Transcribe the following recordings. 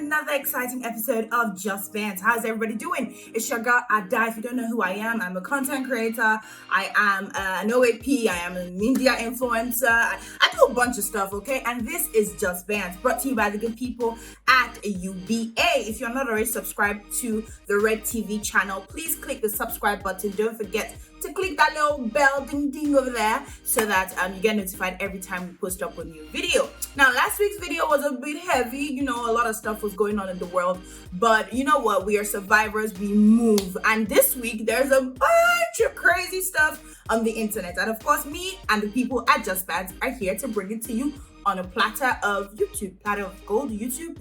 another exciting episode of Just Bantz. How's everybody doing? It's your girl Ada. If you don't know who I am, I'm a content creator. I am an OAP. I am a media influencer. I do a bunch of stuff, okay? And this is Just Bantz, brought to you by the good people at UBA. If you're not already subscribed to the Redtv channel, please click the subscribe button. Don't forget to click that little bell ding over there so that you get notified every time we post up a new video. Now, last week's video was a bit heavy. You know, a lot of stuff was going on in the world, but you know what? We are survivors. We move. And this week, there's a bunch of crazy stuff on the internet. And of course, me and the people at Just Bantz are here to bring it to you on a platter of platter of gold, YouTube.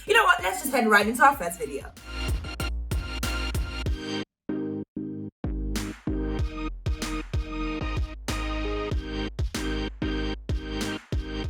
You know what? Let's just head right into our first video.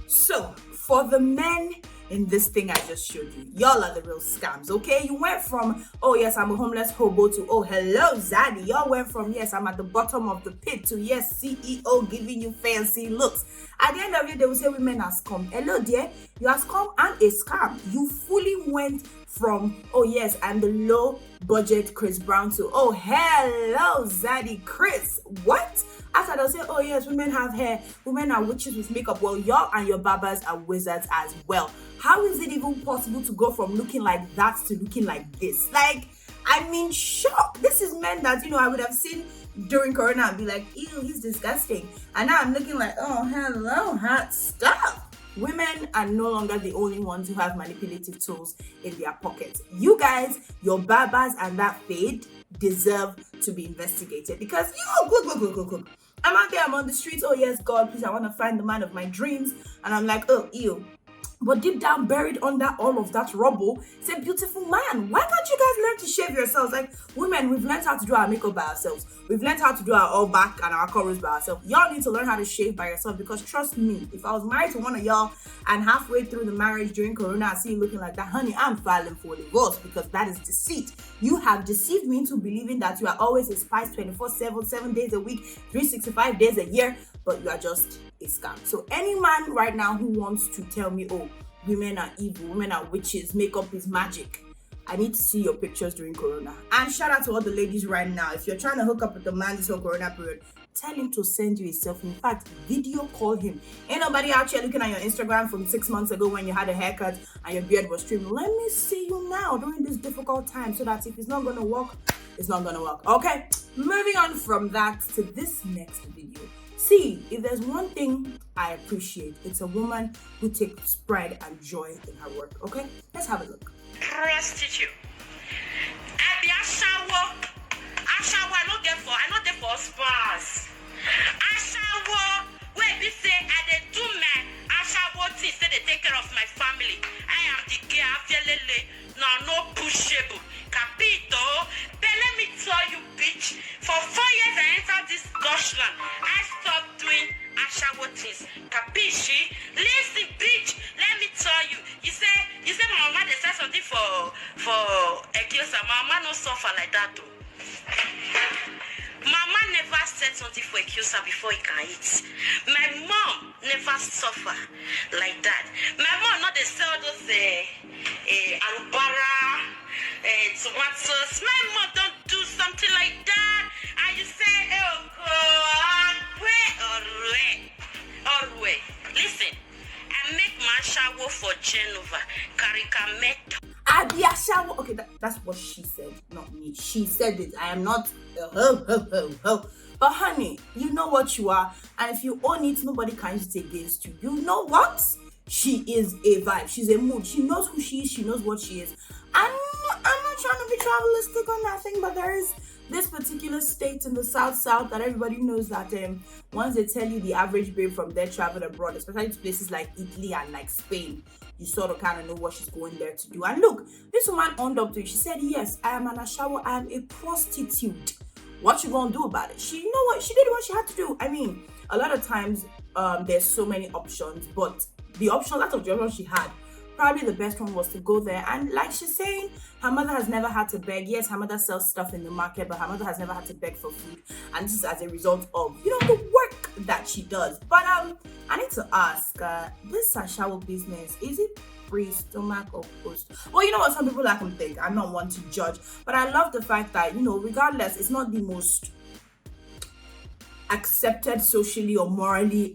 So, for the men in this thing I just showed you, y'all are the real scams, okay? You went from, oh yes, I'm a homeless hobo, to, oh hello Zaddy. Y'all went from, yes, I'm at the bottom of the pit, to, yes, CEO giving you fancy looks. At the end of it, they will say women are scum. Hello dear, you are scum and a scam. You fully went from, oh yes, I'm the low budget Chris Brown, to, oh hello Zaddy Chris. What? After they'll say, oh yes, women have hair, women are witches with makeup. Well, y'all and your barbers are wizards as well. How is it even possible to go from looking like that to looking like this? Like, I mean, shock. This is men that, you know, I would have seen during Corona and be like, ew, he's disgusting. And now I'm looking like, oh, hello, hot stuff. Women are no longer the only ones who have manipulative tools in their pockets. You guys, your barbers and that fade deserve to be investigated, because look. I'm out there, I'm on the streets, oh yes, God, please, I want to find the man of my dreams. And I'm like, oh, ew. But deep down, buried under all of that rubble, is a beautiful man. Why can't you guys learn to shave yourselves? Like, women, we've learned how to do our makeup by ourselves. We've learned how to do our all back and our cornrows by ourselves. Y'all need to learn how to shave by yourself, because trust me, if I was married to one of y'all and halfway through the marriage during Corona, I see you looking like that, honey, I'm filing for divorce, because that is deceit. You have deceived me into believing that you are always a spice 24/7, 7 days a week, 365 days a year, but you are just a scam. So any man right now who wants to tell me, oh, women are evil, women are witches, makeup is magic, I need to see your pictures during Corona. And shout out to all the ladies right now. If you're trying to hook up with the man this whole Corona period, tell him to send you a selfie. In fact, video call him. Ain't nobody out here looking at your Instagram from 6 months ago when you had a haircut and your beard was trimmed. Let me see you now during this difficult time, so that if it's not going to work, it's not going to work. Okay, moving on from that to this next video. See, if there's one thing I appreciate, it's a woman who takes pride and joy in her work. Okay, let's have a look. Prostitute. I be ashawo. I not there for spas. Ashawo. Where be say I dey do my ashawo things, say they take care of my family. I am the girl afielele. No pushable. Capito. But let me tell you, bitch. For 4 years I entered this gosh land. I stopped doing ashawo things. Capisci? Listen, bitch. Let me tell you. You say my mama they say something for Ekiosa. My mama no suffer like that too. Mama never said something for Ekiosa before he can eat. My mom never suffer like that. My mom not they sell those alubara, tomatoes. My mom don't do something like that. And you say, oh God, where? Listen, I make my shower for Genova, Caricametto. Abiashawo. Okay, that's what she said, not me. She said it. I am not ho. But honey, you know what you are, and if you own it, nobody can use it against you. You know what? She is a vibe. She's a mood. She knows who she is. She knows what she is. I'm not trying to be travelistic or nothing, but there is this particular state in the South that everybody knows that once they tell you the average babe from there traveled abroad, especially to places like Italy and like Spain, you sort of kind of know what she's going there to do. And look, this woman owned up to it. She said, yes, I am an ashawo. I am a prostitute. What you gonna do about it? She, you know what? She did what she had to do. I mean, a lot of times there's so many options, but the option, that of the option she had, probably the best one was to go there. And like she's saying, her mother has never had to beg. Yes, her mother sells stuff in the market, but her mother has never had to beg for food. And this is as a result of, you know, the work that she does. But I need to ask, this Ashawo business, is it pre-stomach or post? Well, you know what, some people like them think. I'm not one to judge, but I love the fact that, you know, regardless, it's not the most accepted socially or morally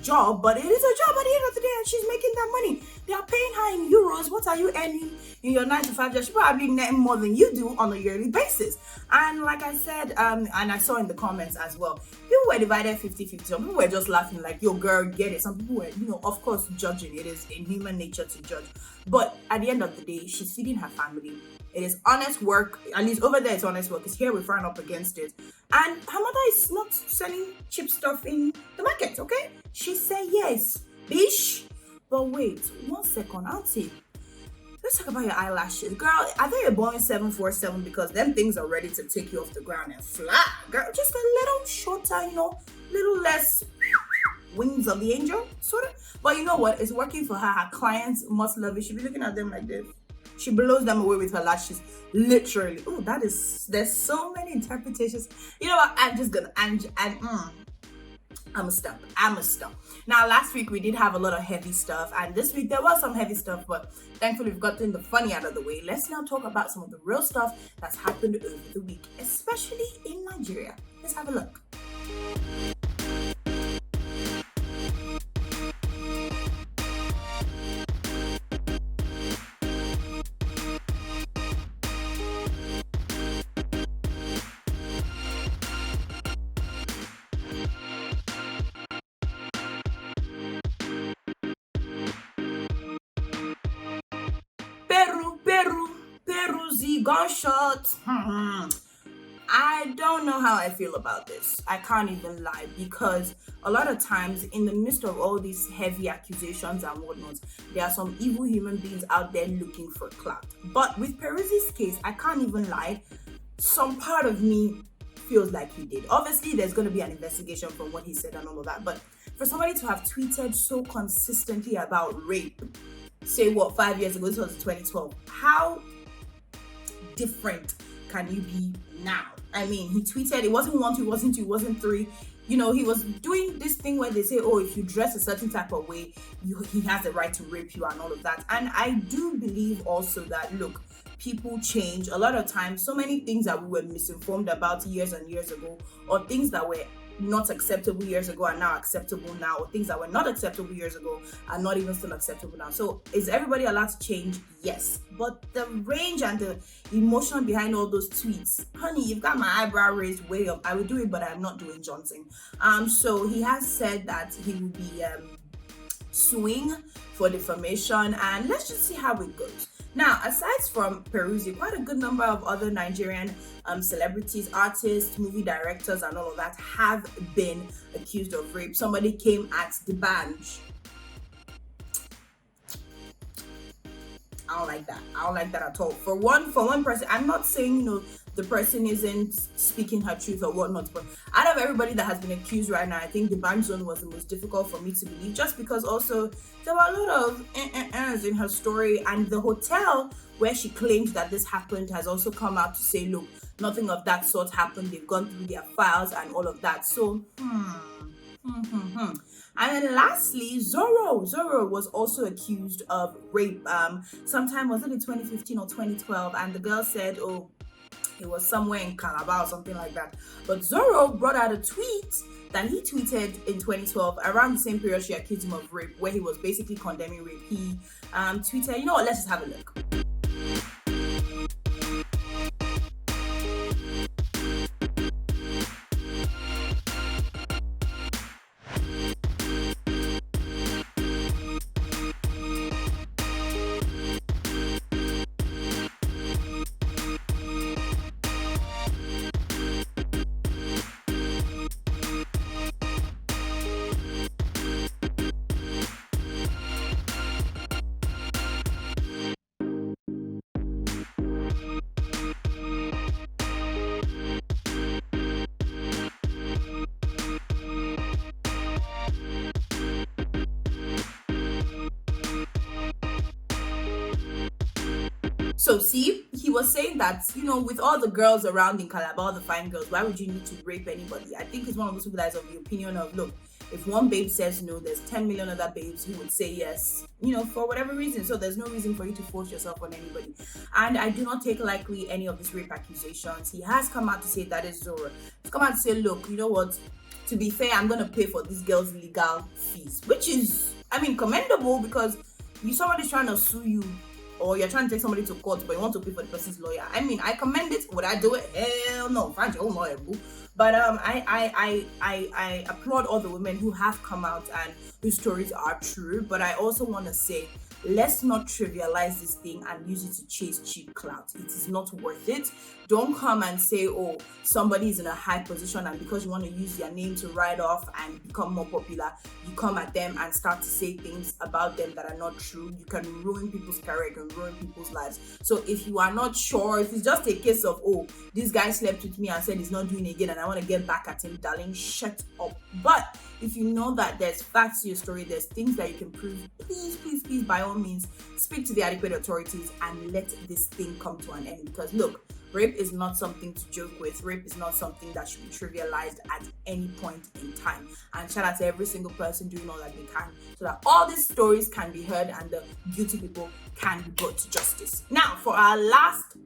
job, but it is a job at the end of the day, and she's making that money. They are paying her in euros. What are you earning in your 9 to 5 job? She's probably netting more than you do on a yearly basis. And like I said, and I saw in the comments as well, people were divided 50-50. Some people were just laughing like, yo girl, get it. Some people were, you know, of course, judging. It is in human nature to judge, but at the end of the day, she's feeding her family. It is honest work. At least over there, it's honest work. Because here we're frying up against it. And her mother is not selling cheap stuff in the market, okay? She said yes, bish. But wait, 1 second, auntie. Let's talk about your eyelashes. Girl, are they a Boeing 747? Because them things are ready to take you off the ground and fly. Girl, just a little shorter, you know, little less wings of the angel, sort of. But you know what? It's working for her. Her clients must love it. She'll be looking at them like this. She blows them away with her lashes, literally. Oh, there's so many interpretations. You know what? I'm just gonna, I'm a stump. Now, last week we did have a lot of heavy stuff, and this week there was some heavy stuff, but thankfully we've gotten the funny out of the way. Let's now talk about some of the real stuff that's happened over the week, especially in Nigeria. Let's have a look. Peruzi gunshot. I don't know how I feel about this. I can't even lie, because a lot of times in the midst of all these heavy accusations and whatnot, there are some evil human beings out there looking for clout. But with Peruzi's case, I can't even lie. Some part of me feels like he did. Obviously, there's going to be an investigation from what he said and all of that. But for somebody to have tweeted so consistently about rape, say what, 5 years ago, this was 2012, how different can you be now? I mean, he tweeted, it wasn't 1, 2, it wasn't 2, it wasn't 3. You know, he was doing this thing where they say, oh, if you dress a certain type of way, he has the right to rape you and all of that. And I do believe also that, look, people change. A lot of times, so many things that we were misinformed about years and years ago, or things that were not acceptable years ago are now acceptable now, or things that were not acceptable years ago are not even still acceptable now. So is everybody allowed to change? Yes. But the range and the emotion behind all those tweets, honey, you've got my eyebrow raised way up. I would do it, but I'm not doing Johnson. So he has said that he will be suing for defamation, and let's just see how it goes. Now, aside from Peruzzi, quite a good number of other Nigerian celebrities, artists, movie directors, and all of that have been accused of rape. Somebody came at the Bantz. I don't like that. I don't like that at all. For one person, I'm not saying, you know, the person isn't speaking her truth or whatnot, but out of everybody that has been accused right now, I think the Bantz one was the most difficult for me to believe, just because also there were a lot of in her story, and the hotel where she claims that this happened has also come out to say, look, nothing of that sort happened. They've gone through their files and all of that. So, And then lastly, Zorro was also accused of rape. Sometime, was it in 2015 or 2012? And the girl said, oh, it was somewhere in Calabar or something like that. But Zorro brought out a tweet that he tweeted in 2012, around the same period she accused him of rape, where he was basically condemning rape. He tweeted, you know what, let's just have a look. So see, he was saying that, with all the girls around in Calabar, all the fine girls, why would you need to rape anybody? I think he's one of those people that is of the opinion of, look, if one babe says no, there's 10 million other babes who would say yes, for whatever reason. So there's no reason for you to force yourself on anybody. And I do not take lightly any of these rape accusations. He has come out to say that is Zora. He's come out to say, look, you know what? To be fair, I'm going to pay for this girl's legal fees, which is, commendable, because somebody's trying to sue you, or you're trying to take somebody to court, but you want to pay for the person's lawyer. I commend it. Would I do it? Hell no. Find your own lawyer, boo. But I applaud all the women who have come out and whose stories are true. But I also want to say, let's not trivialize this thing and use it to chase cheap clout. It is not worth it. Don't come and say, oh, somebody is in a high position, and because you want to use their name to ride off and become more popular, you come at them and start to say things about them that are not true. You can ruin people's career, you can ruin people's lives. So if you are not sure, if it's just a case of, oh, this guy slept with me and said he's not doing it again and I want to get back at him, darling, shut up. But if you know that there's facts to your story, there's things that you can prove, please, by all means, speak to the adequate authorities and let this thing come to an end. Because look, rape is not something to joke with. Rape is not something that should be trivialized at any point in time. And shout out to every single person doing all that they can so that all these stories can be heard and the guilty people can be brought to justice. Now, for our last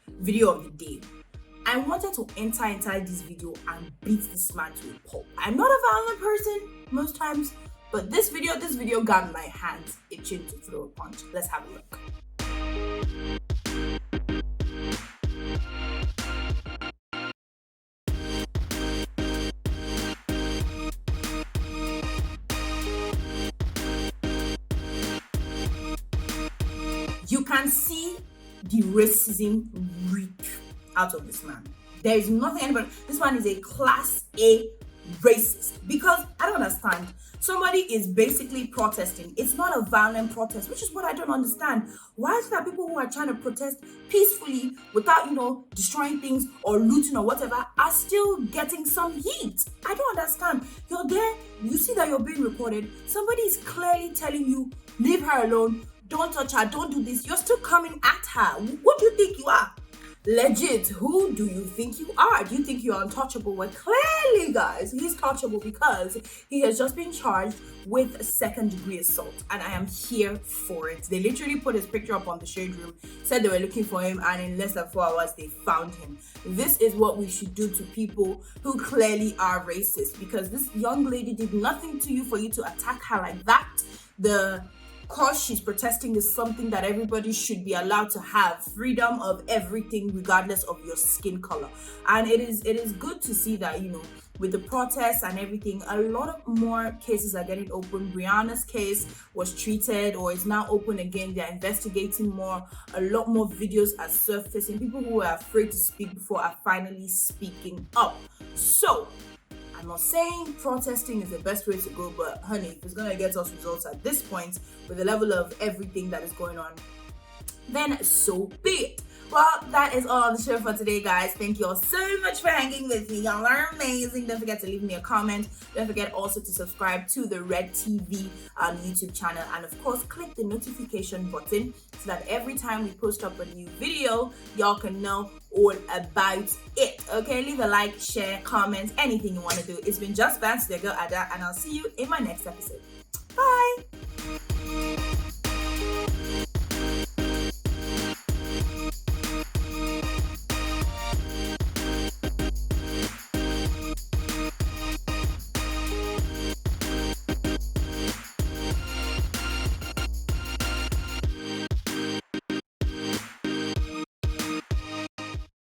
video of the day, I wanted to enter inside this video and beat this man to a pulp. I'm not a violent person most times, but this video got my hands itching to throw a punch. Let's have a look. You can see the racism reek out of this man. There is nothing anybody. This man is a class A racist, because I don't understand. Somebody is basically protesting. It's not a violent protest, which is what I don't understand. Why is that people who are trying to protest peacefully without, destroying things or looting or whatever are still getting some heat? I don't understand. You're there, you see that you're being recorded. Somebody is clearly telling you, leave her alone, don't touch her, don't do this. You're still coming at her. What do you think you are? Legit, who do you think you are? Do you think you're untouchable? Well, clearly, guys, he's touchable because he has just been charged with second-degree assault, and I am here for it. They literally put his picture up on the shade room, said they were looking for him, and in less than 4 hours, they found him. This is what we should do to people who clearly are racist, because this young lady did nothing to you for you to attack her like that. The cause she's protesting is something that everybody should be allowed to have, freedom of everything regardless of your skin color. And it is good to see that, with the protests and everything, a lot of more cases are getting open. Brianna's case was treated or is now open again. They're investigating more. A lot more videos are surfacing. People who were afraid to speak before are finally speaking up. So I'm not saying protesting is the best way to go, but honey, if it's gonna get us results at this point with the level of everything that is going on, then so be it. Well, that is all on the show for today, guys. Thank you all so much for hanging with me. Y'all are amazing. Don't forget to leave me a comment. Don't forget also to subscribe to the Redtv YouTube channel. And of course, click the notification button so that every time we post up a new video, y'all can know all about it. Okay, leave a like, share, comment, anything you want to do. It's been just Bantz, the girl Ada, and I'll see you in my next episode.